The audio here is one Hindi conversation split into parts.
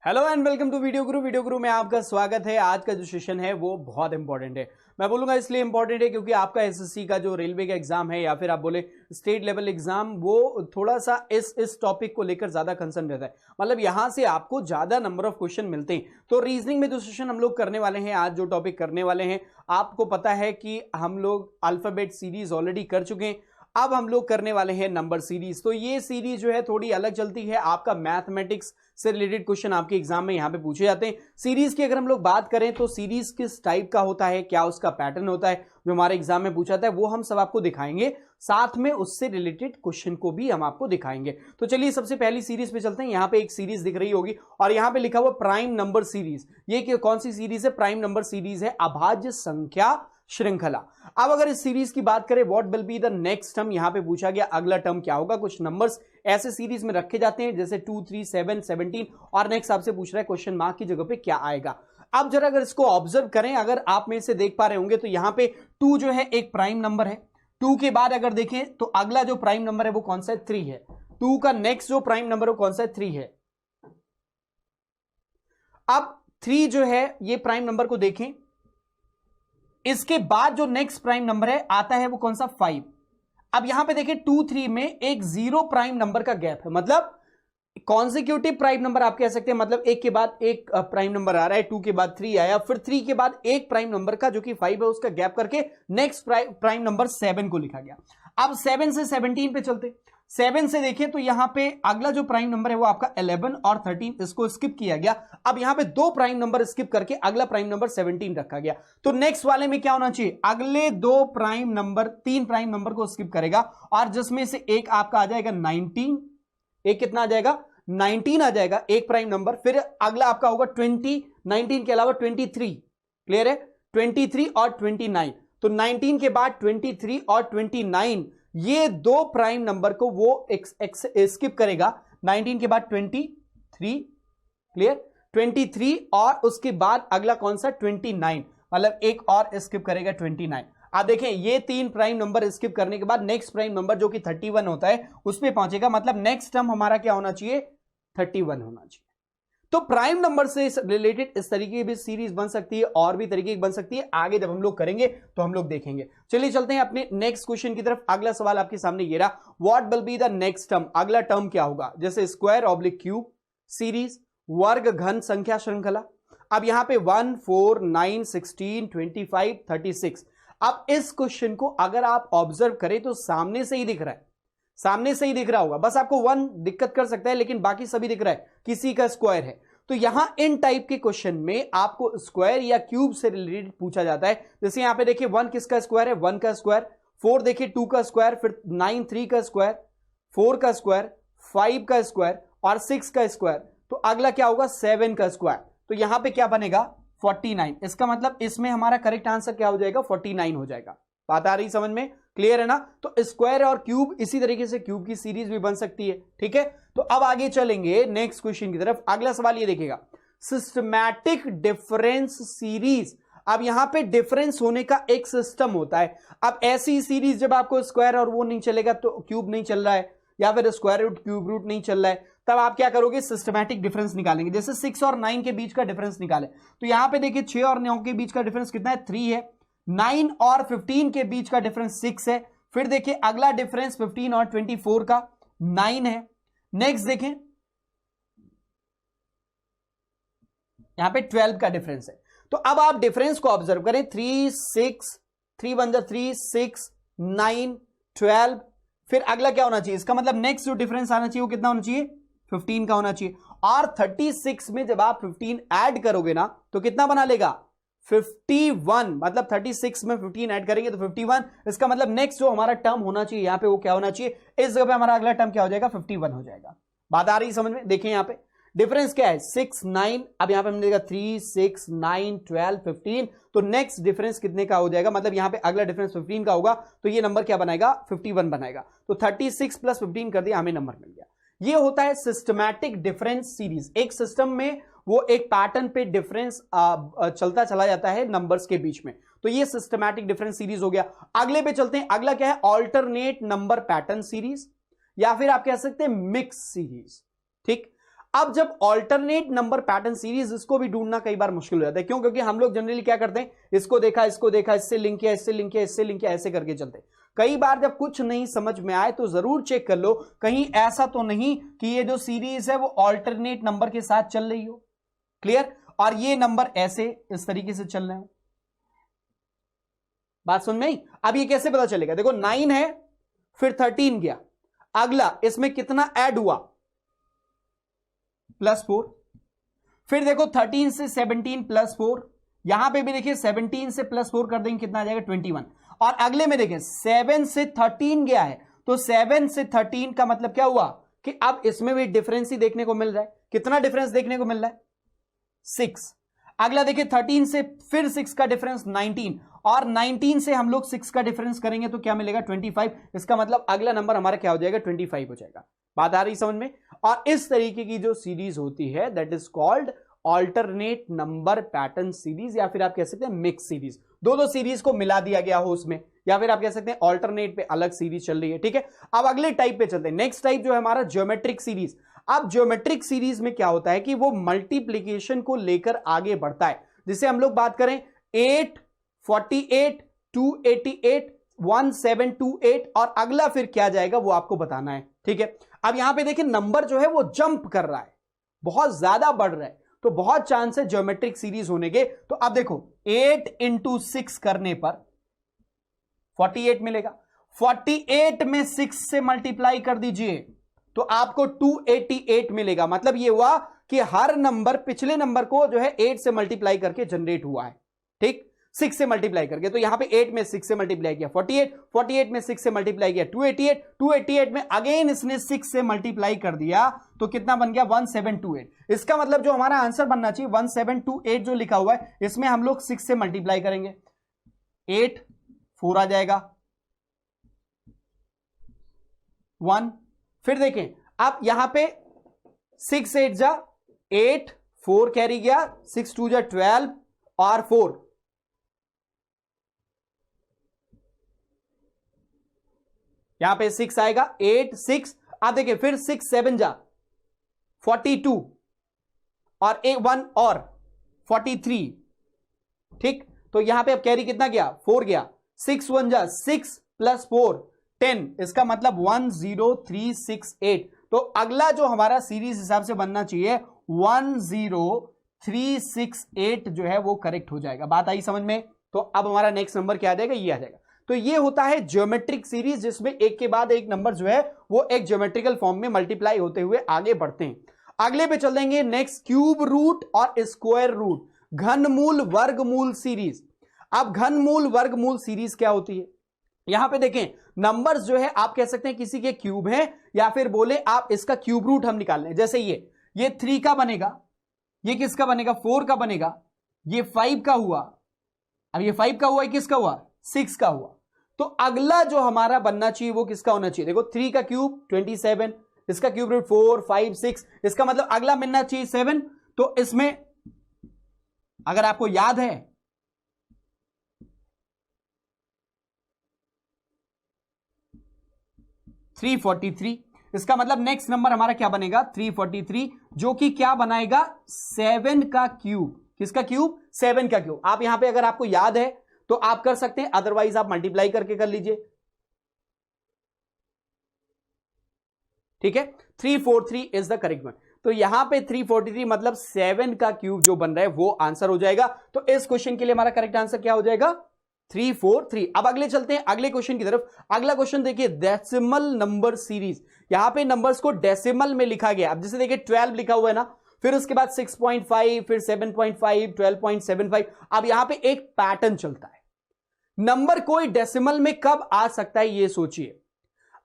Hello and welcome to video Guru में आपका स्वागत है। आज का जो सेशन है वो बहुत इंपॉर्टेंट है। मैं बोलूंगा इसलिए इंपॉर्टेंट है क्योंकि आपका एसएससी का जो रेलवे का एग्जाम है या फिर आप बोले स्टेट लेवल एग्जाम, वो थोड़ा सा इस टॉपिक को लेकर ज्यादा कंसर्न रहता है। मतलब यहां से आपको ज्यादा नंबर ऑफ क्वेश्चन मिलते हैं। तो रीजनिंग में जो सेशन हम लोग करने वाले हैं, आज जो टॉपिक करने वाले हैं, आपको पता है कि हम लोग अल्फाबेट सीरीज ऑलरेडी कर चुके हैं। अब हम लोग करने वाले हैं नंबर सीरीज। तो ये सीरीज जो है थोड़ी अलग चलती है। आपका मैथमेटिक्स से रिलेटेड क्वेश्चन आपके एग्जाम में यहां पे पूछे जाते हैं। सीरीज की अगर हम लोग बात करें तो सीरीज किस टाइप का होता है, क्या उसका पैटर्न होता है जो हमारे एग्जाम में पूछा जाता है, वो हम सब आपको दिखाएंगे। साथ में उससे रिलेटेड क्वेश्चन को भी हम आपको दिखाएंगे। तो चलिए सबसे पहली सीरीज पे चलते हैं। यहां पे एक सीरीज दिख रही होगी और यहां पे लिखा हुआ प्राइम नंबर सीरीज। ये कौन सी सीरीज है? प्राइम नंबर सीरीज है, अभाज्य संख्या श्रृंखला। अब अगर इस सीरीज की बात करें, what will be the next term, यहां पे पूछा गया अगला टर्म क्या होगा। कुछ नंबर्स ऐसे सीरीज में रखे जाते हैं जैसे 2, 3, 7, 17 और नेक्स्ट आपसे पूछ रहा है क्वेश्चन मार्क की जगह पे क्या आएगा। अब जरा अगर इसको ऑब्जर्व करें, अगर आप में से देख पा रहे होंगे तो यहां पे 2 जो है एक प्राइम नंबर है। 2 के बाद अगर देखें तो अगला जो प्राइम नंबर है वो कौन सा है? 3 है। 2 का नेक्स्ट जो प्राइम नंबर है वो कौन सा है? 3 है। अब 3 जो है ये प्राइम नंबर को देखें, इसके बाद जो नेक्स्ट प्राइम नंबर है आता है वो कौन सा? 5। अब यहां पे देखिए 2, 3 में एक 0 प्राइम नंबर का गैप है। मतलब कॉन्सिक्यूटिव प्राइम नंबर आप कह सकते हैं। मतलब एक के बाद एक प्राइम नंबर आ रहा है। 2 के बाद 3 आया, फिर 3 के बाद एक प्राइम नंबर का जो कि 5 है उसका गैप करके नेक्स्ट प्राइम नंबर 7 को लिखा गया। अब 7 से 17 पे चलते। 7 से देखें तो यहां पे अगला जो प्राइम नंबर है वो आपका 11 और 13, इसको स्किप किया गया। अब यहां पे 2 प्राइम नंबर स्किप करके अगला प्राइम नंबर 17 रखा गया। तो नेक्स्ट वाले में क्या होना चाहिए? अगले 2 प्राइम नंबर 3 प्राइम नंबर को स्किप करेगा और जिसमें से एक आपका आ जाएगा 19। एक कितना आ जाएगा? 19 आ जाएगा, एक प्राइम नंबर। फिर अगला आपका होगा 20, 19 के अलावा 23। क्लियर है? 23 और 29। तो 19 के बाद 23 और 29, ये 2 प्राइम नंबर को वो स्किप करेगा। 19 के बाद 23, क्लियर? 23 और उसके बाद अगला कौन सा? 29। मतलब एक और स्किप करेगा 29। आप देखें ये 3 प्राइम नंबर स्किप करने के बाद नेक्स्ट प्राइम नंबर जो कि 31 होता है उस पर पहुंचेगा। मतलब नेक्स्ट टर्म हमारा क्या होना चाहिए? 31 होना चाहिए। तो प्राइम नंबर से रिलेटेड इस तरीके की भी सीरीज बन सकती है और भी तरीके की बन सकती है। आगे जब हम लोग करेंगे तो हम लोग देखेंगे। चलिए चलते हैं अपने नेक्स्ट क्वेश्चन की तरफ। अगला सवाल आपके सामने ये रहा, what will be the next term, अगला टर्म क्या होगा? जैसे स्क्वायर ऑब्लिक क्यूब सीरीज, वर्ग घन संख्या श्रृंखला। अब यहां पे 1, 4, 9, 16, 25, 36। अब इस क्वेश्चन को अगर आप ऑब्जर्व करें तो सामने से ही दिख रहा है, सामने से ही दिख रहा होगा। बस आपको 1 दिक्कत कर सकता है लेकिन बाकी सभी दिख रहा है, किसी का स्क्वायर है। तो यहां इन टाइप के क्वेश्चन में आपको स्क्वायर या क्यूब से रिलेटेड पूछा जाता है। जैसे यहां पे देखिए 1 किसका स्क्वायर है? 1 का स्क्वायर। 4 देखिए 2 का स्क्वायर, फिर 9 3 का स्क्वायर, 4 का स्क्वायर, 5 का स्क्वायर और 6 का स्क्वायर। तो अगला क्या होगा? 7 का स्क्वायर। तो यहां पे क्या बनेगा? 49। इसका मतलब इसमें हमारा करेक्ट आंसर क्या हो जाएगा? 49 हो जाएगा। बात आ रही समझ में? क्लियर है ना? तो स्क्वायर और क्यूब, इसी तरीके से क्यूब की सीरीज भी बन सकती है। ठीक है, तो अब आगे चलेंगे नेक्स्ट क्वेश्चन की तरफ। अगला सवाल ये देखिएगा, सिस्टमैटिक डिफरेंस सीरीज। अब यहां पे डिफरेंस होने का एक सिस्टम होता है। अब ऐसी सीरीज जब आपको स्क्वायर और वो नहीं चलेगा, तो क्यूब नहीं चल रहा है या फिर स्क्वायर रूट क्यूब रूट नहीं चल रहा है, तब आप क्या करोगे? सिस्टमैटिक डिफरेंस निकालेंगे। जैसे 6 और 9 के बीच का डिफरेंस निकाले तो यहां पे देखिए 6 और 9 के बीच का डिफरेंस कितना है? 3 है। 9 और 15 के बीच का डिफरेंस 6 है। फिर देखिए अगला डिफरेंस 15 और 24 का 9 है। नेक्स्ट देखें यहां पे 12 का डिफरेंस है। तो अब आप डिफरेंस को ऑब्जर्व करें, 3, 6, 3 1 3, 6, 9, 12। फिर अगला क्या होना चाहिए? इसका मतलब नेक्स्ट जो डिफरेंस आना चाहिए वो कितना होना चाहिए? 15 का होना चाहिए। और 36 में जब आप 15 ऐड करोगे ना तो कितना बना लेगा? 51। मतलब 36 में 15 ऐड करेंगे तो 51। इसका मतलब नेक्स्ट जो हमारा टर्म होना चाहिए यहां पे वो क्या होना चाहिए? इस जगह पे हमारा अगला टर्म क्या हो जाएगा? 51 हो जाएगा। बात आ रही समझ में? देखिए यहां पे डिफरेंस क्या है? 6, 9। अब यहां पे हमने देखा 3, 6, 9, 12, 15। तो नेक्स्ट डिफरेंस कितने का हो जाएगा? मतलब यहां पे अगला डिफरेंस 15 का होगा। तो ये नंबर क्या बनाएगा? 51 बनाएगा। तो 36 प्लस 15 कर दिया, हमें नंबर मिल गया। ये होता है सिस्टमैटिक डिफरेंस सीरीज। एक सिस्टम में वो एक पैटर्न पे डिफरेंस चलता चला जाता है नंबर्स के बीच में। तो ये सिस्टमैटिक डिफरेंस सीरीज हो गया। अगले पे चलते हैं। अगला क्या है? ऑल्टरनेट नंबर पैटर्न सीरीज, या फिर आप कह सकते हैं मिक्स सीरीज। ठीक, अब जब ऑल्टरनेट नंबर पैटर्न सीरीज, इसको भी ढूंढना कई बार मुश्किल हो जाता है। क्यों? क्योंकि हम लोग जनरली क्या करते हैं, इसको देखा, इससे लिंक किया, इससे लिंक किया, इससे लिंक किया, ऐसे करके चलते हैं। कई बार जब कुछ नहीं समझ में आए तो जरूर चेक कर लो कहीं ऐसा तो नहीं कि ये जो सीरीज है वो ऑल्टरनेट नंबर के साथ चल रही हो। क्लियर? और ये नंबर ऐसे इस तरीके से चल रहे हो। बात समझ में आई? अब ये कैसे पता चलेगा? देखो 9 है, फिर 13 गया, अगला इसमें कितना ऐड हुआ, +4। फिर देखो 13 से 17 +4, यहां पे भी देखिए 17 से +4 कर देंगे, कितना आ जाएगा 21। और अगले में देखें 7 से 13 गया है, तो 7 से 13 का मतलब क्या हुआ कि अब इसमें भी डिफरेंस ही देखने को मिल रहा है। कितना डिफरेंस देखने को मिल रहा है? 6। अगला देखिए 13 से फिर 6 का डिफरेंस 19, और 19 से हम लोग 6 का डिफरेंस करेंगे तो क्या मिलेगा? 25। इसका मतलब अगला नंबर हमारा क्या हो जाएगा? 25 हो जाएगा। बात आ रही समझ में? और इस तरीके की जो सीरीज होती है that is called alternate number pattern series, या फिर आप कह सकते हैं मिक्स सीरीज। दो सीरीज को मिला दिया गया हो उसमें, या फिर आप कह सकते हैं ऑल्टरनेट पे अलग सीरीज चल रही है। ठीक है, अब अगले टाइप पे चलते हैं। नेक्स्ट टाइप जो है हमारा ज्योमेट्रिक सीरीज। अब ज्योमेट्रिक सीरीज में क्या होता है कि वो मल्टीप्लीकेशन को लेकर आगे बढ़ता है। जिसे हम लोग बात करें 8, 48, 288, 1728, और अगला फिर क्या जाएगा वो आपको बताना है। ठीक है, अब यहां पे देखिए नंबर जो है वो जंप कर रहा है, बहुत ज्यादा बढ़ रहा है, तो बहुत चांस है ज्योमेट्रिक सीरीज होने के। तो अब देखो 8 × 6 करने पर 48 मिलेगा। 48 में 6 से मल्टीप्लाई कर दीजिए तो आपको 288 मिलेगा। मतलब ये हुआ कि हर नंबर पिछले नंबर को जो है 8 से मल्टीप्लाई करके जनरेट हुआ है। ठीक, 6 से मल्टीप्लाई करके। तो यहां पे 8 में 6 से मल्टीप्लाई किया 48, 48 में 6 से मल्टीप्लाई किया 288, 288 में अगेन इसने 6 से मल्टीप्लाई कर दिया तो कितना बन गया? 1728। इसका मतलब जो हमारा आंसर बनना चाहिए 1728 जो लिखा हुआ है, इसमें हम लोग 6 से मल्टीप्लाई करेंगे, 8, 4 आ जाएगा, 1। फिर देखें अब यहां पे 6 8 जा 8, 4 कैरी गया, 6 2 जा 12 और 4, यहां पे 6 आएगा, 8 6। अब देखिए फिर 6 7 जा 42 और 1 और 43। ठीक, तो यहां पे अब कैरी कितना गया? 4 गया, 6 1 जा 6 + 4 10। इसका मतलब 10368। तो अगला जो हमारा सीरीज हिसाब से बनना चाहिए 10368 जो है वो करेक्ट हो जाएगा। बात आई समझ में? तो अब हमारा नेक्स्ट नंबर क्या आ जाएगा? ये आ जाएगा। तो ये होता है ज्योमेट्रिक सीरीज, जिसमें एक के बाद एक नंबर जो है वो एक ज्योमेट्रिकल फॉर्म में मल्टीप्लाई होते हुए आगे बढ़ते हैं। अगले पे चल देंगे नेक्स्ट, क्यूब रूट और स्क्वायर रूट, घनमूल वर्गमूल सीरीज। अब घनमूल वर्गमूल सीरीज क्या होती है? यहां पे देखें नंबर्स जो है आप कह सकते हैं किसी के क्यूब हैं, या फिर बोले आप इसका क्यूब रूट हम निकाल लें। जैसे ये 3 का बनेगा, ये किसका बनेगा? 4 का बनेगा, ये 5 का हुआ, अब ये 5 का हुआ, ये किसका हुआ? 6 का हुआ। तो अगला जो हमारा बनना चाहिए वो किसका होना चाहिए? देखो 3 का क्यूब 27, इसका क्यूब रूट 4 5 6, इसका मतलब अगला मिलना चाहिए 7। तो इसमें अगर आपको याद है 343, इसका मतलब नेक्स्ट नंबर हमारा क्या बनेगा? 343, जो कि क्या बनाएगा? 7 का क्यूब। किसका क्यूब? 7 का क्यूब। आप यहां पे अगर आपको याद है तो आप कर सकते हैं, अदरवाइज आप मल्टीप्लाई करके कर लीजिए। ठीक है, 343 इज द करेक्ट वन। तो यहां पे 343 मतलब 7 का क्यूब जो बन रहा है वो आंसर हो जाएगा। तो इस क्वेश्चन के लिए हमारा करेक्ट आंसर क्या हो जाएगा? 343। अब अगले चलते हैं अगले क्वेश्चन की तरफ। अगला क्वेश्चन देखिए, डेसिमल नंबर सीरीज। यहां पे नंबर्स को डेसिमल में लिखा गया। अब जैसे देखिए 12 लिखा हुआ है ना, फिर उसके बाद 6.5, फिर 7.5, 12.75। अब यहां पे एक पैटर्न चलता है, नंबर कोई डेसिमल में कब आ सकता है ये सोचिए।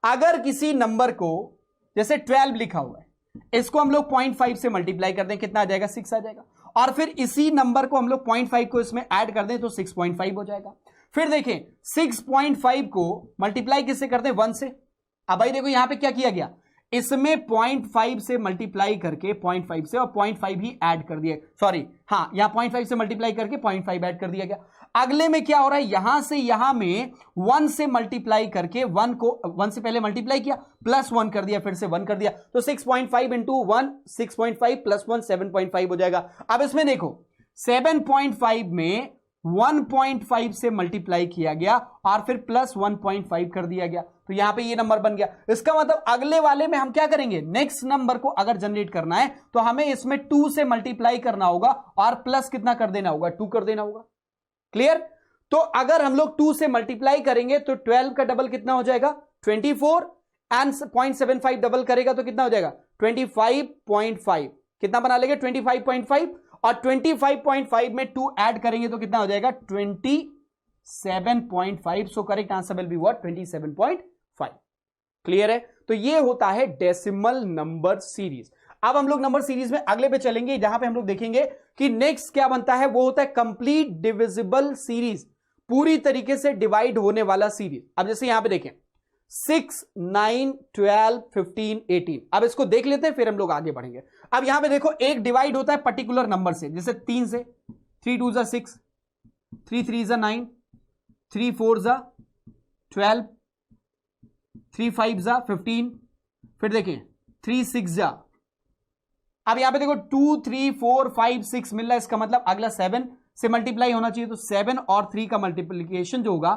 अगर किसी नंबर को जैसे 12 लिखा हुआ है, इसको हम लोग 0.5 से मल्टीप्लाई कर दें, कितना आ जाएगा? 6 आ जाएगा। और फिर इसी नंबर को हम लोग 0.5 को इसमें ऐड कर दें तो 6.5 हो जाएगा। फिर देखें 6.5 को मल्टीप्लाई किससे करते हैं? 1 से। अब भाई देखो यहां पे क्या किया गया, इसमें 0.5 से मल्टीप्लाई करके 0.5 से और 0.5 ही ऐड कर दिया, सॉरी हाँ, यहां 0.5 से मल्टीप्लाई करके 0.5 ऐड कर दिया गया। अगले में क्या हो रहा है, यहां से यहां में 1 से मल्टीप्लाई करके 1 को 1 से पहले मल्टीप्लाई किया, प्लस 1 कर दिया, फिर से 1 कर दिया, तो 6.5 इंटू 1 6.5 प्लस 1 7.5 हो जाएगा। अब इसमें देखो 7.5 में 1.5 से मल्टीप्लाई किया गया और फिर प्लस 1.5 कर दिया गया, तो यहां पे ये नंबर बन गया। इसका मतलब अगले वाले में हम क्या करेंगे, नेक्स्ट नंबर को अगर जनरेट करना है तो हमें इसमें 2 से मल्टीप्लाई करना होगा और प्लस कितना कर देना होगा, 2 कर देना होगा। क्लियर? तो अगर हम लोग 2 से मल्टीप्लाई करेंगे तो 12 का डबल कितना हो जाएगा 24 एंड 0.75 डबल करेगा तो कितना हो जाएगा 25.5, कितना बना लेंगे 25.5 और 25.5 में 2 ऐड करेंगे तो कितना हो जाएगा 27.5। So correct answer will be what 27.5। Clear है? तो ये होता है डेसिमल नंबर सीरीज। अब हम लोग नंबर सीरीज में अगले पे चलेंगे, जहां पे हम लोग देखेंगे कि नेक्स्ट क्या बनता है, वो होता है कंप्लीट डिविजिबल सीरीज, पूरी तरीके से डिवाइड होने वाला सीरीज। अब जैसे यहां पे देखें 6 9 12 15 18, अब इसको देख लेते हैं फिर हम लोग आगे बढ़ेंगे। अब यहां पे देखो एक डिवाइड होता है पर्टिकुलर नंबर से, जैसे 3 से, 3 2 6, 3 3 9, 3 4 12, 3 5 15, फिर देखें 3 6 अब यहां पे देखो 2 3 4 5 6 मिल रहा है, इसका मतलब अगला 7 से मल्टीप्लाई होना चाहिए, तो 7 और 3 का मल्टीप्लीकेशन जो होगा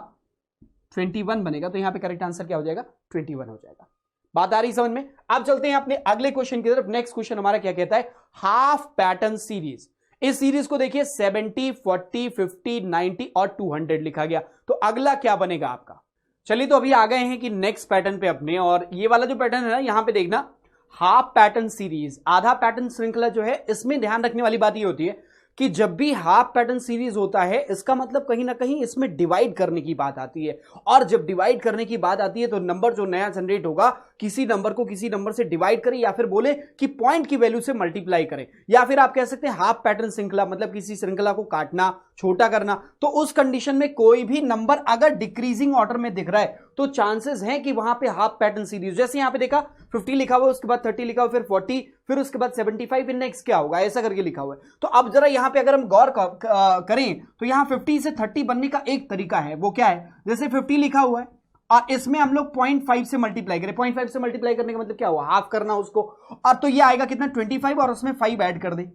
21 बनेगा, तो यहां पे करेक्ट आंसर क्या हो जाएगा 21 हो जाएगा। बात आ रही समझ में? अब चलते हैं अपने अगले क्वेश्चन की तरफ। नेक्स्ट क्वेश्चन हमारा क्या कहता है, हाफ पैटर्न सीरीज। इस सीरीज को देखिए 70 40 50 90 और 200 लिखा गया, तो अगला क्या बनेगा आपका। चलिए तो अभी आ गए हैं कि नेक्स्ट पैटर्न पे अपने, और ये वाला जो पैटर्न है ना, यहां पे देखना हाफ पैटर्न सीरीज, आधा पैटर्न श्रृंखला जो है, इसमें ध्यान रखने वाली बात ये होती है कि जब भी हाफ पैटर्न सीरीज होता है इसका मतलब कहीं ना कहीं इसमें डिवाइड करने की बात आती है, और जब डिवाइड करने की बात आती है तो नंबर जो नया जनरेट होगा किसी नंबर को किसी नंबर से डिवाइड करें, या फिर बोले कि पॉइंट की वैल्यू से मल्टीप्लाई करें, या फिर आप कह सकते हैं हाफ पैटर्न श्रृंखला, मतलब किसी श्रृंखला को काटना, छोटा करना। तो उस कंडीशन में कोई भी नंबर अगर डिक्रीजिंग ऑर्डर में दिख रहा है तो चांसेस हैं कि वहां पे हाफ पैटर्न सीरीज, जैसे यहां पे देखा 50 लिखा हुआ, उसके बाद 30 लिखा हुआ, फिर 40, फिर उसके बाद 75, फिर नेक्स्ट क्या होगा, ऐसा करके लिखा हुआ है। तो अब जरा यहां पे अगर हम गौर करें तो यहां 50 से 30 बनने का एक तरीका है, वो क्या है, जैसे 50 लिखा हुआ है और इसमें हम लोग 0.5 से मल्टीप्लाई करें, 0.5 से मल्टीप्लाई करने का मतलब क्या हुआ, हाफ करना उसको, और तो ये आएगा कितना 25 और उसमें 5 ऐड कर दे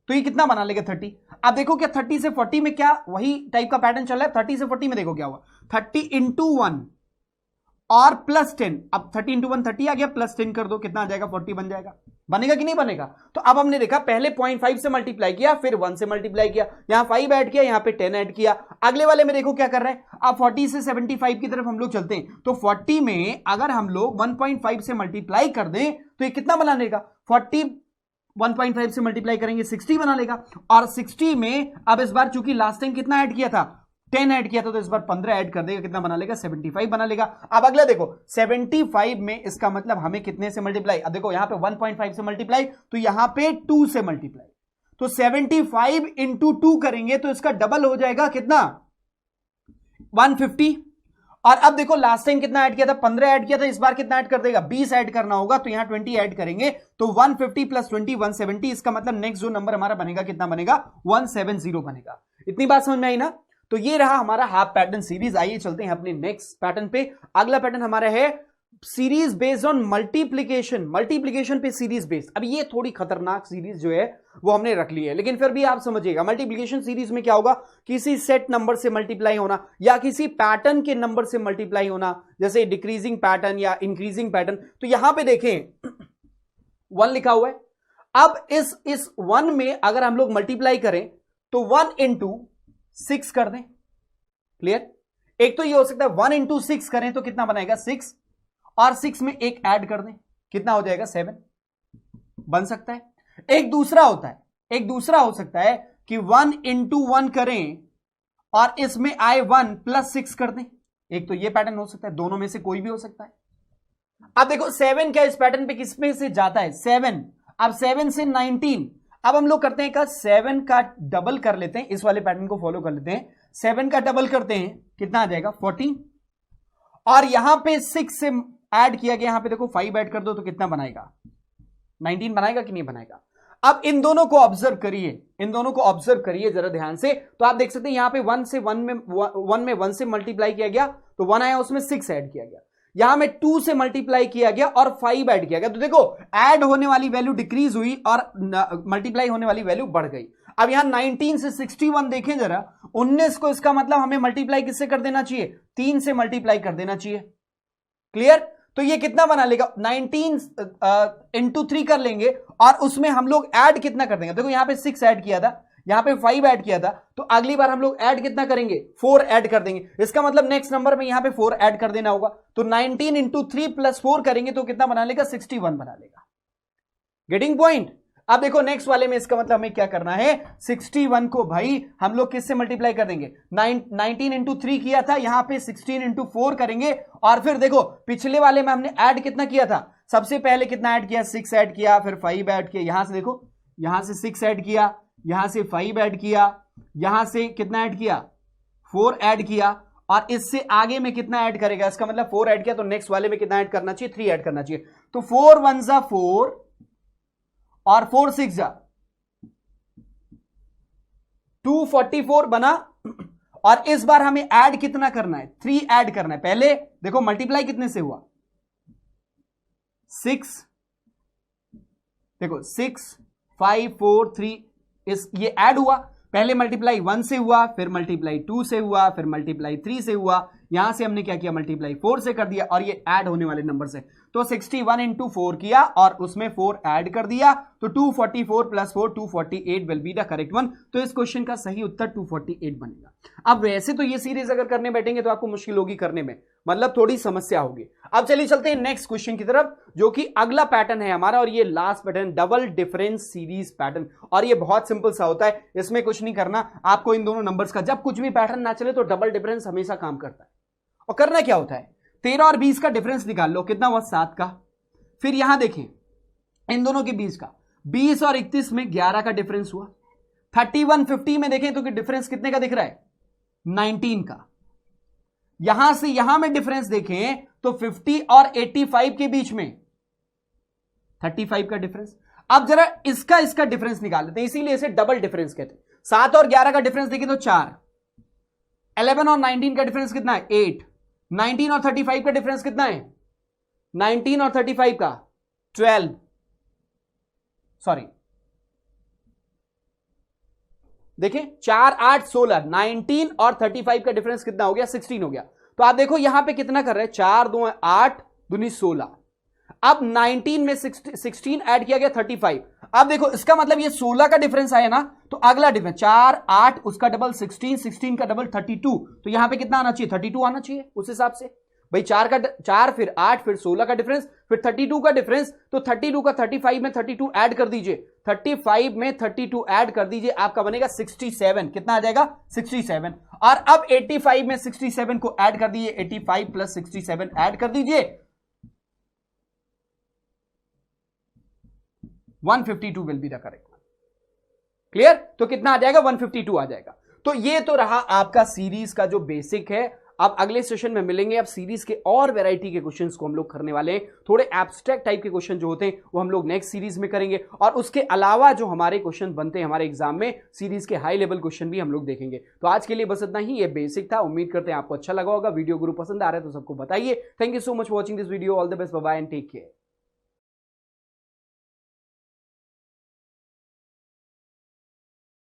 तो ये कितना बना लेगा 30। अब देखो क्या 30 से 40 में क्या वही टाइप का पैटर्न चल रहा है, 30 से 40 में देखो क्या हुआ, 30 इंटू 1 और प्लस 10, अब 30 इंटू 1 30 आ गया, प्लस 10 कर दो, कितना आ जाएगा 40 बन जाएगा। बनेगा कि नहीं बनेगा? तो अब हमने देखा पहले 0.5 से मल्टीप्लाई किया, फिर 1 से मल्टीप्लाई किया, यहां 5 ऐड किया, यहां पे 10 ऐड किया। अगले वाले में देखो क्या कर रहा है, अब 40 से 75 की तरफ हम लोग चलते हैं, तो 40 में अगर हम लोग 1.5 से मल्टीप्लाई कर दें तो ये कितना बना लेगा, 40 1.5 से मल्टीप्लाई करेंगे 60 बना लेगा, और 60 में अब इस बार चूंकि लास्ट टाइम कितना ऐड किया था 10 ऐड किया था, तो इस बार 15 ऐड कर देगा, कितना बना लेगा 75 बना लेगा। अब अगला देखो 75 में इसका मतलब हमें कितने से मल्टीप्लाई, अब देखो यहां पे 1.5 से मल्टीप्लाई, तो यहां पे 2 से मल्टीप्लाई, तो 75 इंटू 2 करेंगे तो इसका डबल हो जाएगा कितना 150। और अब देखो लास्ट टाइम कितना ऐड किया था 15 ऐड किया था, इस बार कितना ऐड कर देगा 20 ऐड करना होगा, तो यहां 20 ऐड करेंगे तो 150 प्लस 20 170, इसका मतलब नेक्स्ट जो नंबर हमारा बनेगा कितना बनेगा 170 बनेगा। इतनी बात समझ में आई ना? तो ये रहा हमारा हाफ पैटर्न सीरीज। आइए चलते हैं अपने नेक्स्ट पैटर्न पे। अगला पैटर्न हमारा है series based on multiplication, multiplication पे सीरीज बेस्ड। अब ये थोड़ी खतरनाक सीरीज जो है वो हमने रख ली है, लेकिन फिर भी आप समझिएगा मल्टीप्लीकेशन सीरीज में क्या होगा, किसी सेट नंबर से मल्टीप्लाई होना या किसी पैटर्न के नंबर से मल्टीप्लाई होना, जैसे डिक्रीजिंग पैटर्न या इंक्रीजिंग पैटर्न। तो यहां पे देखें 1 लिखा हुआ है, अब इस 1 में अगर हम लोग मल्टीप्लाई करें तो 1 इंटू 6 कर दें। क्लियर? एक तो ये हो सकता है 1 इंटू 6 करें तो कितना बनाएगा 6, और 6 में एक ऐड कर दें, कितना हो जाएगा 7 बन सकता है। एक दूसरा हो सकता है कि 1 इंटू 1 करें और इसमें आए 1 प्लस 6 कर दें, एक तो ये पैटर्न हो सकता है, दोनों में से कोई भी हो सकता है। अब देखो 7 क्या इस पैटर्न पे किस में से जाता है 7, अब 7 से 19, अब हम लोग करते हैं का 7 का डबल कर लेते हैं, इस वाले पैटर्न को फॉलो कर लेते हैं, 7 का डबल करते हैं कितना आ जाएगा 14, और यहां पे 6 से ऐड किया गया, यहां पे देखो 5 ऐड कर दो तो कितना बनाएगा, 19 बनाएगा कि नहीं बनाएगा। अब इन दोनों को ऑब्जर्व करिए, इन दोनों को ऑब्जर्व करिए जरा ध्यान से, तो आप देख सकते हैं यहां पे 1 में 1 से मल्टीप्लाई किया गया तो 1 आया, उसमें 6 ऐड किया गया, यहां में 2 से मल्टीप्लाई किया गया और 5 ऐड किया गया, तो देखो ऐड होने वाली वैल्यू डिक्रीज हुई और मल्टीप्लाई होने वाली वैल्यू बढ़ गई। अब यहां 19 से 61 देखें जरा, 19 को इसका मतलब हमें मल्टीप्लाई किससे कर देना चाहिए, 3 से मल्टीप्लाई कर देना चाहिए। क्लियर? तो ये कितना बना लेगा, 19 इंटू 3 कर लेंगे और उसमें हम लोग ऐड कितना कर देंगे, देखो यहां पे 6 ऐड किया था, यहां पे 5 ऐड किया था, तो अगली बार हम लोग ऐड कितना करेंगे, 4 ऐड कर देंगे। इसका मतलब नेक्स्ट नंबर में यहां पे 4 ऐड कर देना होगा, तो 19 इंटू 3 प्लस 4 करेंगे तो कितना बना लेगा, 61 बना लेगा। Getting point? अब देखो नेक्स्ट वाले में इसका मतलब हमें क्या करना है, 61 को भाई हम लोग किससे मल्टीप्लाई कर देंगे, 19 इंटू 3 किया था, यहां पे 16 इंटू 4 करेंगे और फिर देखो पिछले वाले में हमने ऐड कितना किया था, सबसे पहले कितना ऐड किया, 6 ऐड किया, फिर 5 ऐड किया, यहां से देखो यहां से 6 ऐड किया, यहां से 5 ऐड किया, यहां से कितना ऐड किया, 4 ऐड किया और इससे आगे में कितना ऐड करेगा, इसका मतलब 4 ऐड किया तो नेक्स्ट वाले में कितना ऐड करना चाहिए, 3 ऐड करना चाहिए। तो 4 1 जा 4 और 4 6 जा 244 बना और इस बार हमें ऐड कितना करना है, 3 ऐड करना है। पहले देखो मल्टीप्लाई कितने से हुआ, 6, देखो 6 5 4 3, ये ऐड हुआ, पहले मल्टीप्लाई 1 से हुआ, फिर मल्टीप्लाई 2 से हुआ, फिर मल्टीप्लाई 3 से हुआ, यहां से हमने क्या किया, मल्टीप्लाई 4 से कर दिया और ये ऐड होने वाले नंबर से, तो 61 इंटू 4 किया और उसमें 4 ऐड कर दिया, तो 244 plus 4 248 will be the correct one. तो इस क्वेश्चन का सही उत्तर 248 बनेगा। अब वैसे तो ये सीरीज अगर करने बैठेंगे तो आपको मुश्किल होगी करने में, मतलब थोड़ी समस्या होगी। अब चलिए चलते हैं नेक्स्ट क्वेश्चन की तरफ, जो कि अगला पैटर्न है हमारा और ये last pattern, double difference series pattern. और ये बहुत सिंपल सा होता है, इसमें कुछ नहीं करना आपको, इन दोनों नंबर्स का जब कुछ भी पैटर्न ना चले तो डबल डिफरेंस हमेशा काम करता है। और करना क्या होता है, 13 और 20 का डिफरेंस निकाल लो, कितना हुआ 7 का। फिर यहां देखें इन दोनों के बीच का 20 और 31 में 11 का डिफरेंस हुआ। 31 50 में देखें तो डिफरेंस कितने का दिख रहा है, 19 का। यहां से यहां में डिफरेंस देखें तो 50 और 85 के बीच में 35 का डिफरेंस। अब जरा इसका डिफरेंस निकाल लेते हैं, इसीलिए इसे डबल डिफरेंस कहते हैं। 7 और 11 का डिफरेंस देखें तो 4, 11 और 19 का डिफरेंस कितना है 8, 19 और 35 का डिफरेंस कितना है, 19 और 35 का 12, सॉरी देखें 4 8 16, 19 और 35 का डिफरेंस कितना हो गया, 16 हो गया। तो आप देखो यहां पे कितना कर रहे हैं, 4 2 8 दूनी 16। अब 19 में 16 ऐड किया गया 35। अब देखो इसका मतलब ये 16 का डिफरेंस आया ना, तो अगला डिफरेंस 4 8 उसका डबल 16, 16 का डबल 32, तो यहां पे कितना आना चाहिए, 32 आना चाहिए उस हिसाब से भाई। 4 फिर 8 फिर 16 का डिफरेंस फिर 32 का डिफरेंस, तो 32 का 35 में 32 ऐड कर दीजिए, 35 में 32 ऐड कर दीजिए, आपका बनेगा 67। कितना आ जाएगा 67। और अब 85 में 67 को ऐड कर दीजिए, 85 प्लस 67 ऐड कर दीजिए, 152 will be the correct. Clear? तो कितना आ जाएगा, 152 आ जाएगा। तो ये तो रहा आपका सीरीज का जो बेसिक है। अब अगले सेशन में मिलेंगे, अब सीरीज के और वैरायटी के क्वेश्चंस को हम लोग करने वाले हैं। थोड़े एब्स्ट्रैक्ट टाइप के क्वेश्चन जो होते हैं वो हम लोग नेक्स्ट सीरीज में करेंगे, और उसके अलावा जो हमारे क्वेश्चन बनते हैं हमारे एग्जाम में, सीरीज के हाई लेवल क्वेश्चन भी हम लोग देखेंगे। तो आज के लिए बस इतना ही, ये बेसिक था। उम्मीद करते हैं आपको अच्छा लगा होगा। वीडियो गुरु पसंद आ रहा है तो सबको बताइए। Thank you so much for watching this video. All the best, bye bye and take care.